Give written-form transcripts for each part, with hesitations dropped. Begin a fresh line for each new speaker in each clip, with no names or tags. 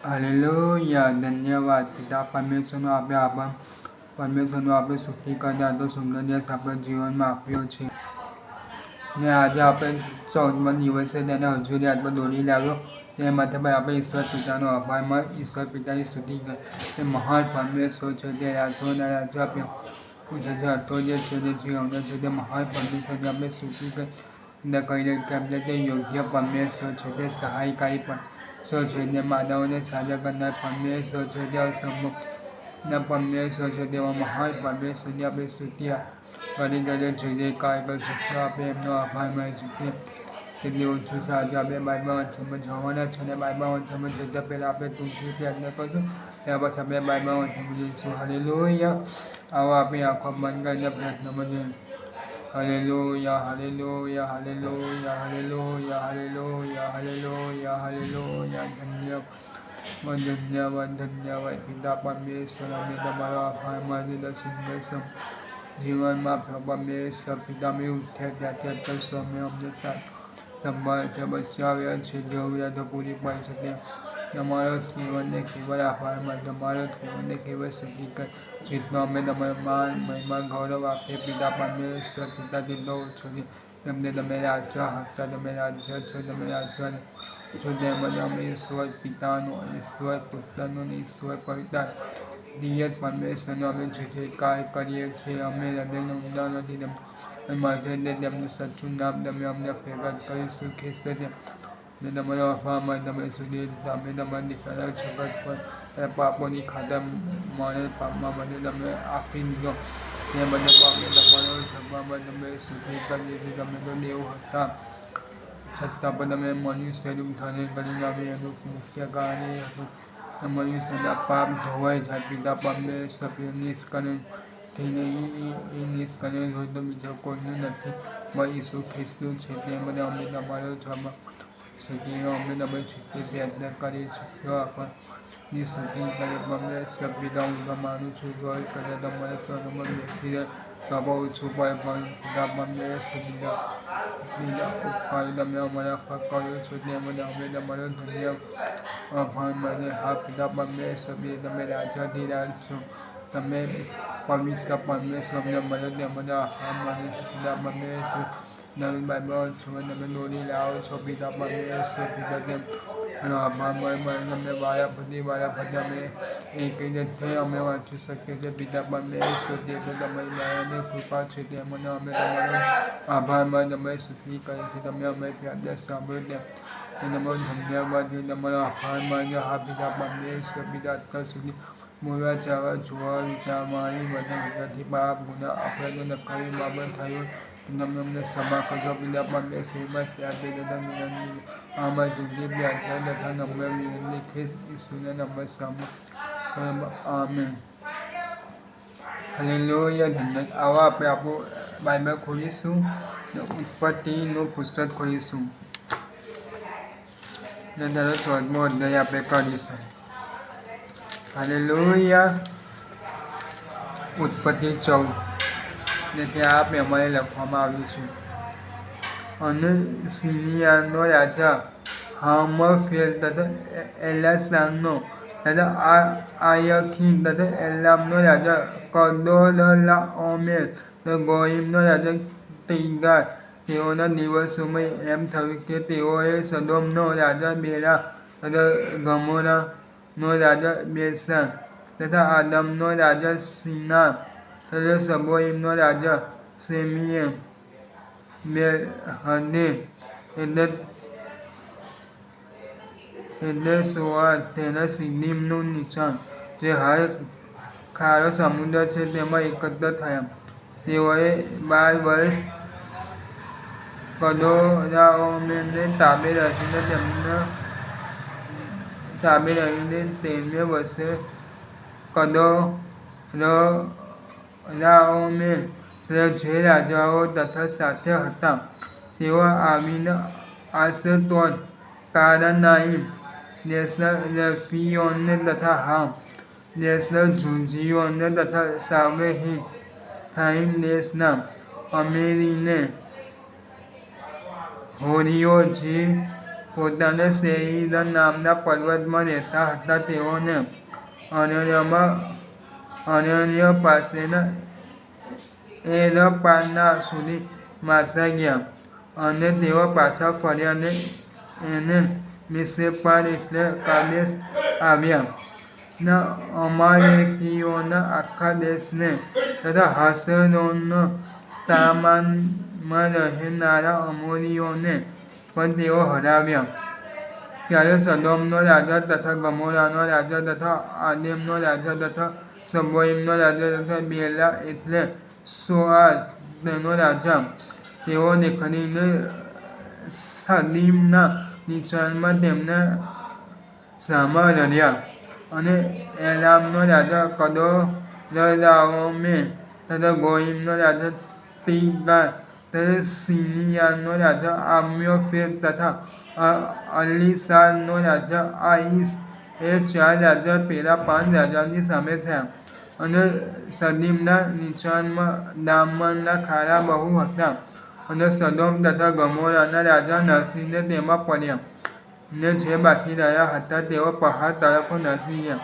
Hallelujah, ધન્યવાદ પિતા પરમેશ્વરનો આપણે આભાર. પરમેશ્વરનો આપણે સ્તુતિ કરી આ તો સુંદર દિવસ આપણા જીવનમાં આપ્યો છે ને આજે આપણે 14મા દિવસે તેને હજુ યાદમાં દોરી લાવ્યો તે માટે પણ આપણે ઈશ્વર પિતાનો આભાર માન. ઈશ્વર પિતાની સ્તુતિ કરે તે મહાન પરમેશ્વર છે, તે રાજ્યોના રાજ્ય આપ્યો છે, જે હતો જે છે તે જે આવનાર છે, તે મહાન પરમેશ્વરની આપણે સ્તુતિ કહીએ કે આપણે તે યોગ્ય પરમેશ્વર છે, તે સહાયકારી પરમેશ્વર છે, તે માનવોને સાજા કરનાર પરમેશ્વર છે, તે અસંભવના પરમેશ્વર છે, તેવા મહાન પરમેશ્વરની આપણે સ્તુતિ કરી કરીએ છીએ. જે કાર્ય છે આપણે એમનો આભાર માનીએ છીએ. કેટલી ઓછું છે આજે આપણે બાઇબલ વાંચવામાં જવાના છે અને બાઇબલ વાંચવામાં જતાં પહેલાં આપણે તુલસી પ્રાર્થના કરશું. ત્યાર પછી આપણે બાઇબલ વાંચવામાં જઈશું. હાલેલુયા. આવો આપણી આંખો બંધ કરીને પ્રાર્થનામાં જઈએ. Hallelujah, hallelujah, hallelujah, hallelujah, hallelujah, hallelujah, hallelujah. ધન્યવાદ, ધન્યવાદ, ધન્યવાદ પિતા પરમેશ્વર, અમે તમારો આભાર માનીએ સુંદર જીવનમાં પરમેશ્વર પિતા અમે ઉઠ્યા ત્યાંથી અત્યાર સમય અમને સંભાળ છે, બચાવ્યા છે, જરૂરિયાતો પૂરી પાડી છે. તમારો કેવલને કેવલ આભાર માન, તમારો કેવલને કેવલ સ્તુતિ કર, જેટલો અમે તમારો માન મહિમા ગૌરવ આપીએ પિતા પરમેશ્વર. પિતા જેટલો ઓછો છે તેમને તમે રાજા હતા, તમે રાજા છો, તમે રાજા છો. તેમજ અમે ઈશ્વર પિતાનો, ઈશ્વર પુત્રનો, ઈશ્વર પવિત્ર દિવ્ય પરમેશ્વરનો અમે જયજયકાર કરીએ છીએ. અમે હૃદયના ઊંડાણથી માથે તેમનું સાચું નામ તમે અમને પ્રગટ કરીશું. ખેંચતે તમે તમારો આભાર માન, તમે સુધી તમે તમારા દીકરાના જગત પર પાપોની ખાતર મને પાપમાં મને તમે આપી દીધો તે બદલ અમે તમારો જગવામાં તમે સુધી કરી દીધી. તમે તો દેવ હતા છતાં પણ તમે મનુષ્ય રૂપ ધારણ કરીને અમે એનું મુખ્ય કારણ એ હતું મનુષ્યના પાપ ધોવાઈ જાય. પિતા પરમેશ્વર નિષ્કલંક થઈને એ નિષ્કલંક હોય તો બીજા કોઈનું નથી પણ ઈસુ ખ્રિસ્તનું છે. તે બધા અમે તમારો જવાબ સુધી અમે તમે છૂટી પ્રાર્થના કરીએ છીએ. આપણની સ્તુતિ કરે પરમેશ્વર પિતા હું તો માનું છું ગોળ કરે તમારા ચરણોમાં બેસી રહે બાબા ઓછું પડે પણ પિતા પરમેશ્વર બીજા ઉપકાર તમે અમારા પર કર્યો છો તે બધા અમે તમારો ધન્ય આભાર માને. હા પિતા પરમેશ્વર તમે રાજાથી રાજ છો, તમે પવિત્ર પરમેશ્વર અમને મળ્યો તે બધા આભાર માને છે. પિતા પરમેશ્વર નવી બાઇબલ છો તમે દોરી લાવો છો પિતા પરમેશ્વર. પિતા તેમ આભાર માને તમને વારાફરતી અમે એક રીતે અમે વાંચી શકીએ છીએ. પિતા પરમેશ્વર તે તો તમારી દયાની કૃપા છે તે મને અમે તમારો આભાર માન, તમે સ્તુતિ કરી છે, તમે અમે પ્રાર્થના સાંભળ્યો તે તમારો ધન્યવાદ છે, તમારો આભાર માન. હા પિતા પરમેશ્વર પિતા અત્યાર સુધી બોલવા ચાલવા જોવા વિચાર મારી બધા વિદ્યાર્થી પાપ ગુના આપણે તો નકારી બાબત થયું તમે અમને ક્ષમા કરજો પિતા પરમેશ્વરમાં ત્યારથી તથા આમાં જુદી પ્રાર્થના તથા નમ્ર વિનંતી ખ્રિસ્ત ઈસુના નામમાં સાંભળો આમેન. હાલેલુયા, ધન્યવાદ. આવો આપણે આપણું બાઇબલ ખોલીશું ને ઉત્પત્તિનું પુસ્તક ખોલીશું ને તેનો 14મો અધ્યાય આપણે કરીશું. હાલેલુયા. ઉત્પત્તિ 14 ને ત્યાં આ પ્રમાણે લખવામાં આવ્યું છે. અને સિનિયાનો રાજા હામફેર તથા એલાસાનો તથા આયખીમ તથા એલામનો રાજા કદોર્લાઓમેર તથા ગોયીમનો રાજા તિર્ગાલ. તેઓના દિવસોમાં એમ થયું કે તેઓએ સદોમનો રાજા બેલા તથા ગમોરાનો રાજા બેસાન તથા આદમનો રાજા શિનાર તથા સબોયીમનો રાજા સેમિર બેહદેદ એટલે સોઆર તેના સિદ્દીમનું નિશાન જે હાલ ખારો સમુદ્ર છે તેમાં એકત્ર થયા. તેઓએ 12 વર્ષ કદોર્લાઓમેરને તાબે રહીને 13મે વર્ષે કદોર્લાઓમેર જે રાજાઓ તથા સાથે હતા તેઓ આવીને આશ્તરોત, કારનાઈમ દેશના રેફાઈઓને તથા હામ દેશના જૂજીઓને તથા સાવેથાઈમ દેશના અમેરીને, હોરીઓ જે પોતાને સેઈર નામના પર્વતમાં રહેતા હતા. તેઓને અરણ્ય પાસેના એરપાના સુધી મારતા ગયા, અને તેઓ પાછા ફર્યા અને મિસ્રેપાર એટલે કાદેશ આવ્યા. અમાલેકીઓના આખા દેશને તથા હાસરોન તામારમાં રહેનારા અમોરીઓને પણ તેઓ હરાવ્યા. ત્યારે સદોમનો રાજા તથા ગમોરાનો રાજા તથા આદેમનો રાજા તથા સબોઈમનો રાજા તથા બેલા એટલે સોઆર તેનો રાજા, તેઓ નીકળીને સદીમના નીચાણમાં તેમના સામા લડ્યા. અને એલામનો રાજા કદોરલાઓમે તથા ગોઈમનો રાજા તિર્ગાલ તથા સિનિયાનો રાજા આમ્યોફેર તથા અલીસારનો રાજા આઈસ એ 4 રાજા પેલા 5 રાજાની સામે થયા. અને સદીમના નીચાણમાં દામરના ખાડા બહુ હતા, અને સદોમ તથા ગમોરાના રાજા નસીને તેમાં પડ્યા, ને જે બાકી રહ્યા હતા તેઓ પહાડ તરફ નસી ગયા.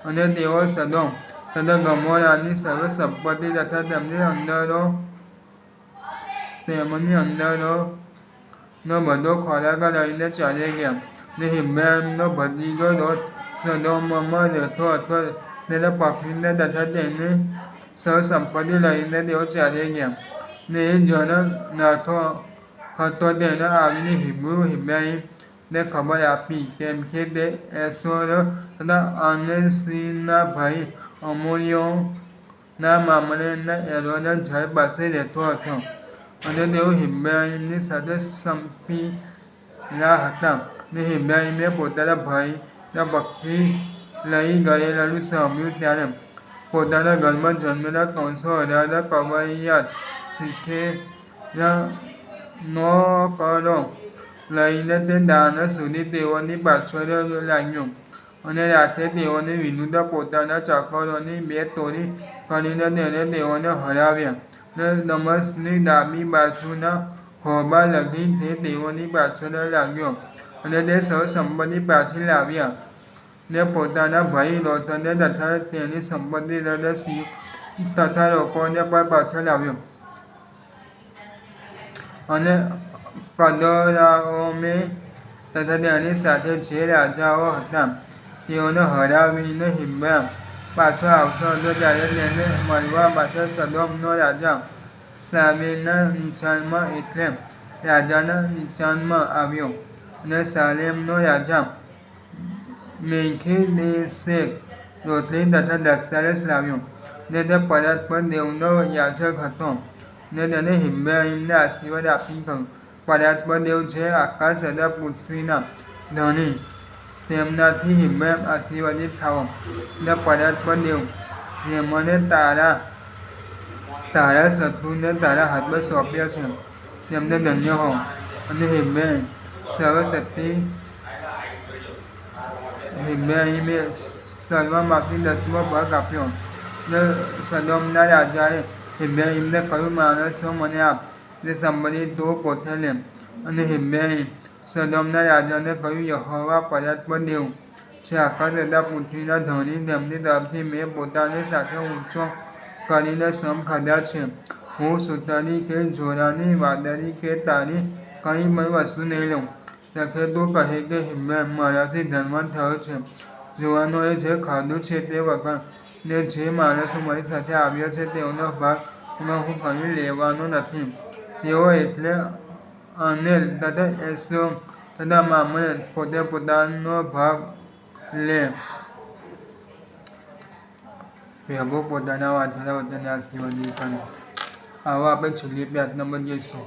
અને તેઓ સદોમ તથા ગમોરાની સર્વ સંપત્તિ તથા તેમની અંદરોનો બધો ખોરાક લઈને ચાલ્યા ગયા. ને ઇબ્રાહીમનો ભત્રીજો લોટ સદોમમાં રહેતો હતો, તેને પકડીને તથા તેની સર્વ સંપત્તિ લઈને તેઓ ચાલ્યા ગયા. ને એ જણ નાઠો હતો તેણે આવીને હિબ્રુ ઇબ્રાહીમને ખબર આપી, કેમ કે તે એશોર તથા અનસીના ભાઈ અમોરીઓના મામલેના એલોના ઝાડ પાસે રહેતો હતો. અને તેઓ ઇબ્રાહીમની સાથે સંપેલા હતા. ને ઇબ્રાહીમે પોતાના ભાઈના પક્ષી લઈ ગયેલાનું સાંભળ્યું ત્યારે પોતાના ઘરમાં જન્મેલા 318 કવાયત શીખેલા નોકરો લઈને તે દાન સુધી તેઓની પાછળ લાગ્યો. અને રાતે તેઓની વિરુદ્ધ પોતાના ચાકરોની 2 ટોળી કરીને તેઓને હરાવ્યા. ને દમસ્કની ડાબી બાજુના હોબા લગી તે તેઓની પાછળ લાગ્યો, અને તે સર્વ સંપત્તિ પાછી લાવ્યા. ને પોતાના ભાઈ લોટને તથા તેની સંપત્તિ તથા સ્ત્રીઓ તથા લોકોને પણ પાછળ લાવ્યો. અને કદોરાઓમે તથા તેની સાથે જે રાજાઓ હતા તેઓને હરાવીને ઇબ્રાહીમ પાછો આવતો હતો ત્યારે તેને મળવા માટે સદોમનો રાજા સાલેમના નીચાણમાં એટલે રાજાના નીચાણમાં આવ્યો. અને સાલેમનો રાજા મેલ્કીસેદેક રોટલી તથા દ્રાક્ષારસ લાવ્યો. ને તે પરસ્પર દેવનો યાજક હતો. ને તેને ઇબ્રાહીમને આશીર્વાદ આપી કહ્યું, પરસ્પર દેવ જે આકાશ તથા પૃથ્વીના ધણી, તેમનાથી ઇબ્રાહીમ આશીર્વાદિત થાઓ. ને પરસ્પર દેવ, જેમણે તારા શત્રુને તારા હાથમાં સોંપ્યા છે, તેમને ધન્ય હો. અને ઇબ્રાહીમે સર્વમાંથી 10મો ભાગ આપ્યો. ને સદોમના રાજાએ ઇબ્રાહીમને કહ્યું, માણસો મને આપ, તે સંપત્તિ તું પોતે લે. અને ઇબ્રાહીમ સદોમના રાજાને કહ્યું, યહોવા પરસ્પર દેવ, જે આકાશ તથા પૃથ્વીના ધણી, તેમની તરફથી મેં પોતાની સાથે ઊંચો કરીને સમ ખાધા છે. હું સૂતરની કે જોરાની, વાદળી કે તારી કંઈ પણ વસ્તુ નહીં લઉં. તખે તું કહે કે ઇબ્રાહીમ મારાથી ધનવાન થયો છે. જુવાનોએ જે ખાધું છે તે વગર, ને જે માણસો મારી સાથે આવ્યા છે તેઓનો ભાગ હું કંઈ લેવાનો નથી. તેઓ એટલે અનેર તથા એસ્રોમ તથા મામરે પોતે પોતાનો ભાગ લે. પ્રભુ પોતાના વાંચેલા વચનને આશીર્વાદિત કરે. આવો આપણે છેલ્લી પ્રાર્થનામાં જઈશું.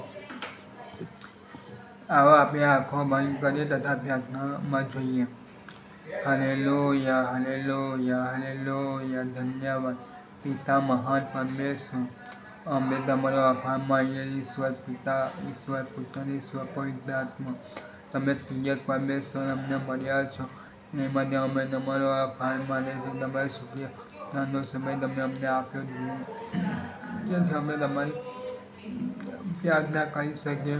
આવો આપણે આંખો બંધ કરીએ તથા પ્રાર્થનામાં જોઈએ. Hallelujah, hallelujah, hallelujah. ધન્યવાદ પિતા મહાન પરમેશ્વર, અમે તમારો આભાર માનીએ. ઈશ્વર પિતા, ઈશ્વર પુત્ર, ઈશ્વર પવિત્ર આત્મા, તમે ત્રિએક પરમેશ્વર અમને મળ્યા છો એ માટે અમે તમારો આભાર માનીએ છીએ. તમારે શુક્રિયાનો સમય તમે અમને આપ્યો જેથી અમે તમારી પ્રાર્થના કરી શકીએ.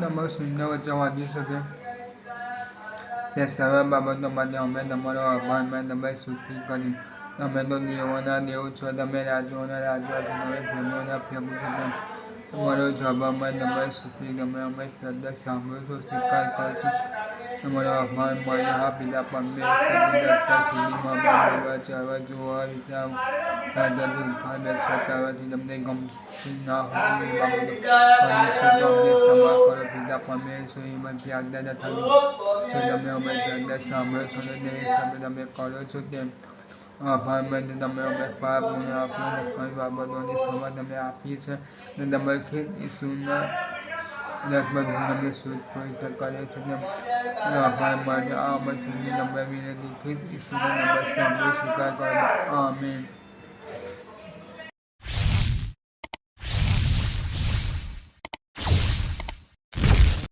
તમારું શૂન્ય વચ્ચે વાંચી શકે તે સર્વ બાબતો માટે અમે તમારો આભાર માન તમે સ્તુતિ કરી. તમે તો દેવોના દેવ છો, તમે રાજ્યોના રાજા છો, તમે પ્રભુઓના પ્રભુ છો. તમારો જવાબમાં તમે સ્તુતિ તમે અમે શ્રદ્ધા સાંભળો છો, સ્વીકાર કરો છો. તમારો આભાર માન. હા પિતા પરમેશ્વર અત્યાર સુધીમાં અમે બોલવા, ચાલવા, જોવા, વિચાર, રાજાથી ઉઠવા, બેસવા, ચાલવાથી તમને ગમતી ના હોય એ બાબતો કરી છે તો અમને ક્ષમા કરો. પિતા પરમેશ્વર એ બધી આજ્ઞા થવી છે તમે અમે શ્રદ્ધા સાંભળો છો અને તે હિસાબે તમે કરો છો તેમ આભાર માન. તમે અમે પાપ ગુનો આપણા નકામી બાબતોની ક્ષમા તમે આપી છે અને તમે ખ્રિસ્ત ઈસુના રક્તમાં તમને શુદ્ધ પવિત્ર કરે છે તેમ આભાર માન. આ અમે તમને નમ્ર વિનંતી ખ્રિસ્ત ઈસુના નામમાં સાંભળી સ્વીકાર કરો. આમેન.